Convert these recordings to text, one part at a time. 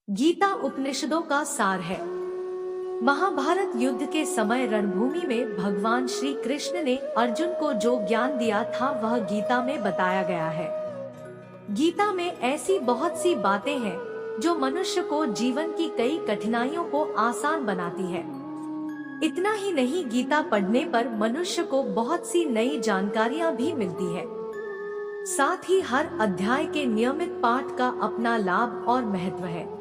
गीता उपनिषदों का सार है। महाभारत युद्ध के समय रणभूमि में भगवान श्री कृष्ण ने अर्जुन को जो ज्ञान दिया था वह गीता में बताया गया है। गीता में ऐसी बहुत सी बातें हैं जो मनुष्य को जीवन की कई कठिनाइयों को आसान बनाती है। इतना ही नहीं, गीता पढ़ने पर मनुष्य को बहुत सी नई जानकारियां भी मिलती है। साथ ही हर अध्याय के नियमित पाठ का अपना लाभ और महत्व है।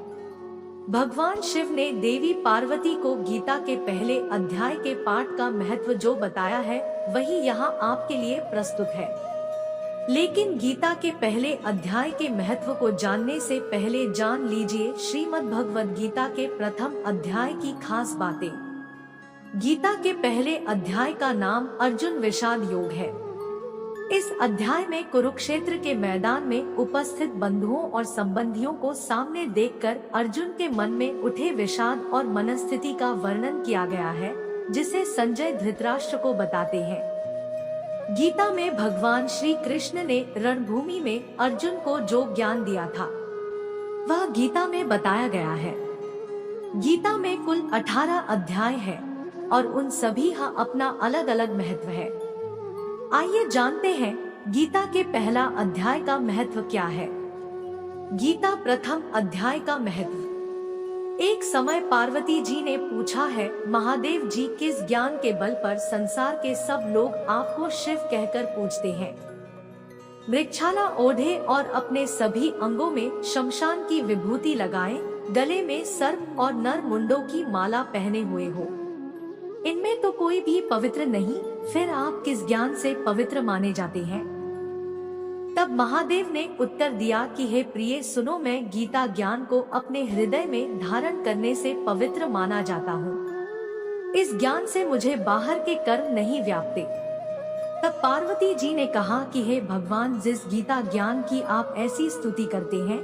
भगवान शिव ने देवी पार्वती को गीता के पहले अध्याय के पाठ का महत्व जो बताया है वही यहाँ आपके लिए प्रस्तुत है। लेकिन गीता के पहले अध्याय के महत्व को जानने से पहले जान लीजिए श्रीमद् भगवद गीता के प्रथम अध्याय की खास बातें। गीता के पहले अध्याय का नाम अर्जुन विषाद योग है। इस अध्याय में कुरुक्षेत्र के मैदान में उपस्थित बंधुओं और संबंधियों को सामने देखकर अर्जुन के मन में उठे विषाद और मनस्थिति का वर्णन किया गया है, जिसे संजय धृतराष्ट्र को बताते हैं। गीता में भगवान श्री कृष्ण ने रणभूमि में अर्जुन को जो ज्ञान दिया था वह गीता में बताया गया है। गीता में कुल 18 अध्याय है और उन सभी का अपना अलग अलग महत्व है। आइए जानते हैं गीता के पहला अध्याय का महत्व क्या है। गीता प्रथम अध्याय का महत्व। एक समय पार्वती जी ने पूछा है, महादेव जी, किस ज्ञान के बल पर संसार के सब लोग आपको शिव कहकर पूजते हैं? मृगछाला ओढ़े और अपने सभी अंगों में शमशान की विभूति लगाए, गले में सर्प और नर मुंडों की माला पहने हुए हो, इनमें तो कोई भी पवित्र नहीं, फिर आप किस ज्ञान से पवित्र माने जाते हैं? तब महादेव ने उत्तर दिया कि हे प्रिय, सुनो, मैं गीता ज्ञान को अपने हृदय में धारण करने से पवित्र माना जाता हूँ। इस ज्ञान से मुझे बाहर के कर्म नहीं व्यापते। तब पार्वती जी ने कहा कि हे भगवान, जिस गीता ज्ञान की आप ऐसी स्तुति करते हैं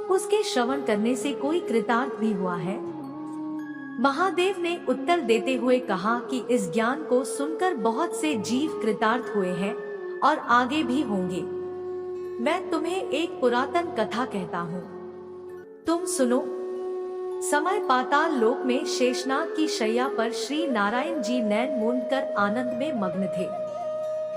उसके श्रवण करने से कोई कृतार्थ भी हुआ है? महादेव ने उत्तर देते हुए कहा कि इस ज्ञान को सुनकर बहुत से जीव कृतार्थ हुए हैं और आगे भी होंगे। मैं तुम्हें एक पुरातन कथा कहता हूँ, तुम सुनो। समय पाताल लोक में शेषनाग की शैया पर श्री नारायण जी नैन मूंद कर आनंद में मग्न थे।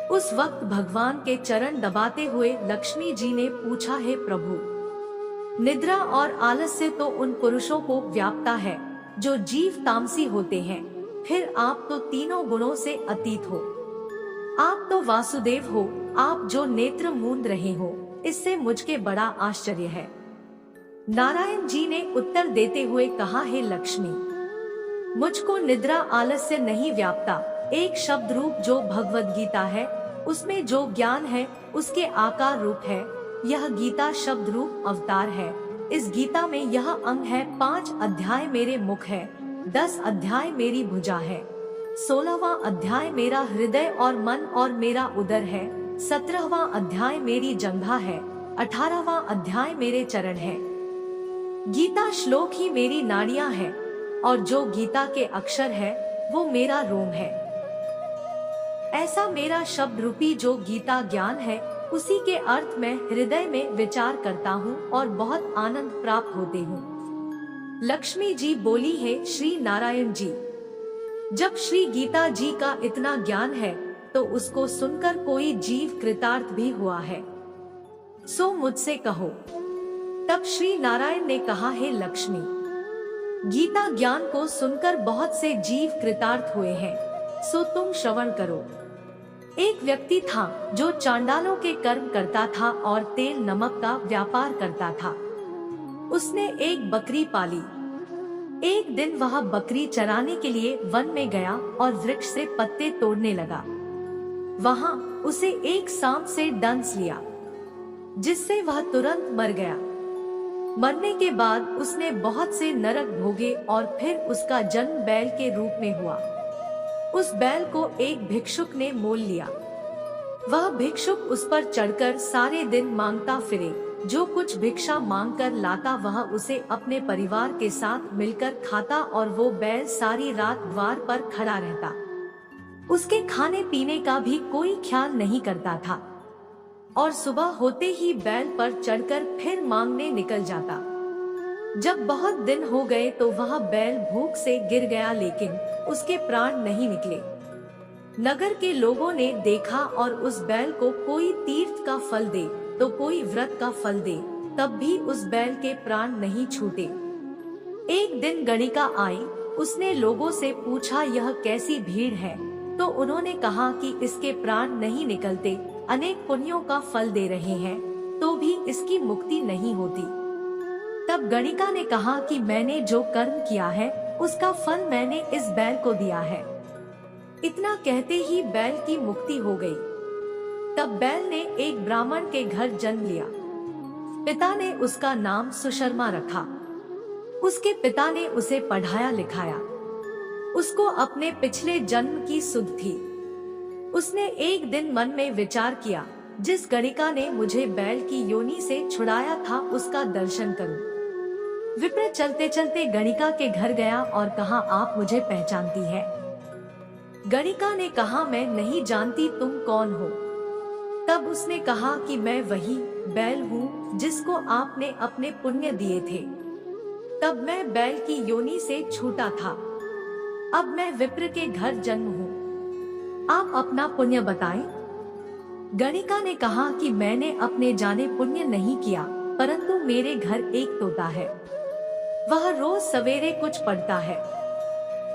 उस वक्त भगवान के चरण दबाते हुए लक्ष्मी जी ने पूछा, हे प्रभु, निद्रा और आलस्य तो उन पुरुषों को व्यापता है जो जीव तामसी होते हैं, फिर आप तो तीनों गुणों से अतीत हो। आप तो वासुदेव हो, आप जो नेत्र मूंद रहे हो, इससे मुझके बड़ा आश्चर्य है। नारायण जी ने उत्तर देते हुए कहा, हे लक्ष्मी, मुझको निद्रा आलस्य नहीं व्यापता। एक शब्द रूप जो भगवद गीता है, उसमें जो ज्ञान है उसके आकार रूप है। यह गीता शब्द रूप अवतार है। इस गीता में यह अंग है, 5 अध्याय मेरे मुख है, 10 अध्याय मेरी भुजा है, 16वां अध्याय मेरा हृदय और मन और मेरा उदर है, 17वां अध्याय मेरी जंघा है, 18वां अध्याय मेरे चरण है। गीता श्लोक ही मेरी नाड़ियां है और जो गीता के अक्षर है वो मेरा रोम है। ऐसा मेरा शब्द रूपी जो गीता ज्ञान है, उसी के अर्थ में हृदय में विचार करता हूँ और बहुत आनंद प्राप्त होते हूँ। लक्ष्मी जी बोली, है श्री नारायण जी, जब श्री गीता जी का इतना ज्ञान है तो उसको सुनकर कोई जीव कृतार्थ भी हुआ है, सो मुझसे कहो। तब श्री नारायण ने कहा, हे लक्ष्मी, गीता ज्ञान को सुनकर बहुत से जीव कृतार्थ हुए हैं, सो तुम श्रवण करो। एक व्यक्ति था जो चांडालों के कर्म करता था और तेल नमक का व्यापार करता था। उसने एक बकरी पाली। एक दिन वह बकरी चराने के लिए वन में गया और वृक्ष से पत्ते तोड़ने लगा। वहां उसे एक सांप से डंस लिया, जिससे वह तुरंत मर गया। मरने के बाद उसने बहुत से नरक भोगे और फिर उसका जन्म बैल के रूप में हुआ। उस बैल को एक भिक्षुक ने मोल लिया। वह भिक्षुक उस पर चढ़कर सारे दिन मांगता फिरे। जो कुछ भिक्षा मांगकर लाता वह उसे अपने परिवार के साथ मिलकर खाता और वो बैल सारी रात द्वार पर खड़ा रहता। उसके खाने पीने का भी कोई ख्याल नहीं करता था और सुबह होते ही बैल पर चढ़कर फिर मांगने निकल जाता। जब बहुत दिन हो गए तो वह बैल भूख से गिर गया, लेकिन उसके प्राण नहीं निकले। नगर के लोगों ने देखा और उस बैल को कोई तीर्थ का फल दे तो कोई व्रत का फल दे, तब भी उस बैल के प्राण नहीं छूटे। एक दिन गणिका आई, उसने लोगों से पूछा यह कैसी भीड़ है, तो उन्होंने कहा कि इसके प्राण नहीं निकलते, अनेक पुण्यों का फल दे रहे हैं तो भी इसकी मुक्ति नहीं होती। तब गणिका ने कहा कि मैंने जो कर्म किया है उसका फल मैंने इस बैल को दिया है। इतना कहते ही बैल की मुक्ति हो गई। तब बैल ने एक ब्राह्मण के घर जन्म लिया। पिता ने उसका नाम सुशर्मा रखा। उसके पिता ने उसे पढ़ाया लिखाया। उसको अपने पिछले जन्म की सुध थी। उसने एक दिन मन में विचार किया, जिस गणिका ने मुझे बैल की योनि से छुड़ाया था उसका दर्शन करूं। विप्र चलते चलते गणिका के घर गया और कहा, आप मुझे पहचानती है? गणिका ने कहा, मैं नहीं जानती, तुम कौन हो? तब उसने कहा कि मैं वही बैल हूँ जिसको आपने अपने पुण्य दिए थे। तब मैं बैल की योनि से छूटा था। अब मैं विप्र के घर जन्म हूँ। आप अपना पुण्य बताएं। गणिका ने कहा कि मैंने अपने जाने पुण्य नहीं किया, परंतु मेरे घर एक तोता है। वह रोज सवेरे कुछ पढ़ता है।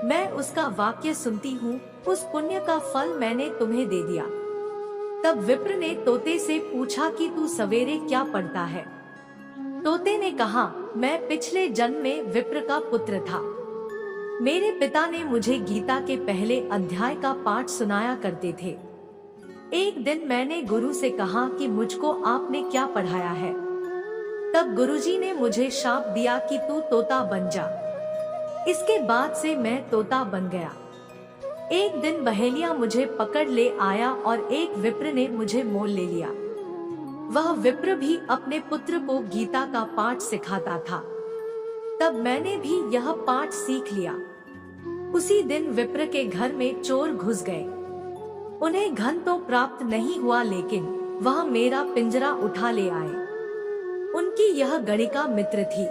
मैं उसका वाक्य सुनती हूँ, उस पुण्य का फल मैंने तुम्हें दे दिया। तब विप्र ने तोते से पूछा कि तू सवेरे क्या पढ़ता है? तोते ने कहा, मैं पिछले जन्म में विप्र का पुत्र था। मेरे पिता ने मुझे गीता के पहले अध्याय का पाठ सुनाया करते थे। एक दिन मैंने गुरु से कहा कि मुझको आपने क्या पढ़ाया है? तब गुरुजी ने मुझे शाप दिया कि तू तोता बन जा। इसके बाद से मैं तोता बन गया। एक दिन बहेलिया मुझे पकड़ ले आया और एक विप्र ने मुझे मोल ले लिया। वह विप्र भी अपने पुत्र को गीता का पाठ सिखाता था। तब मैंने भी यह पाठ सीख लिया। उसी दिन विप्र के घर में चोर घुस गए। उन्हें धन तो प्राप्त नहीं हुआ, लेकिन वह मेरा पिंजरा उठा ले आए। उनकी यह गणिका मित्र थी।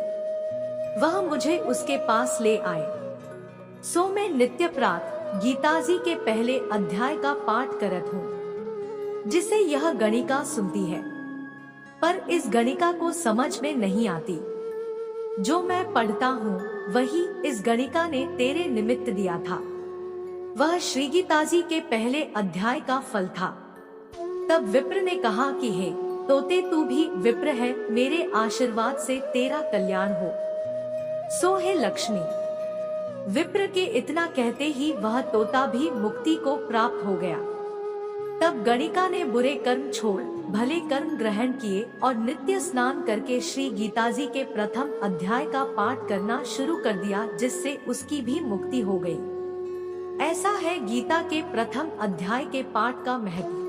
वह मुझे उसके पास ले आए। सो मैं नित्य प्रातः गीताजी के पहले अध्याय का पाठ करत हूँ, जिसे यह गणिका सुनती है। पर इस गणिका को समझ में नहीं आती। जो मैं पढ़ता हूँ वही इस गणिका ने तेरे निमित्त दिया था। वह श्री गीताजी के पहले अध्याय का फल था। तब विप्र ने कहा कि हे तोते, तू भी विप्र है, मेरे आशीर्वाद से तेरा कल्याण हो। सो है लक्ष्मी। विप्र के इतना कहते ही वह तोता भी मुक्ति को प्राप्त हो गया। तब गणिका ने बुरे कर्म छोड़ भले कर्म ग्रहण किए और नित्य स्नान करके श्री गीताजी के प्रथम अध्याय का पाठ करना शुरू कर दिया, जिससे उसकी भी मुक्ति हो गई। ऐसा है गीता के प्रथम अध्याय के पाठ का महत्व।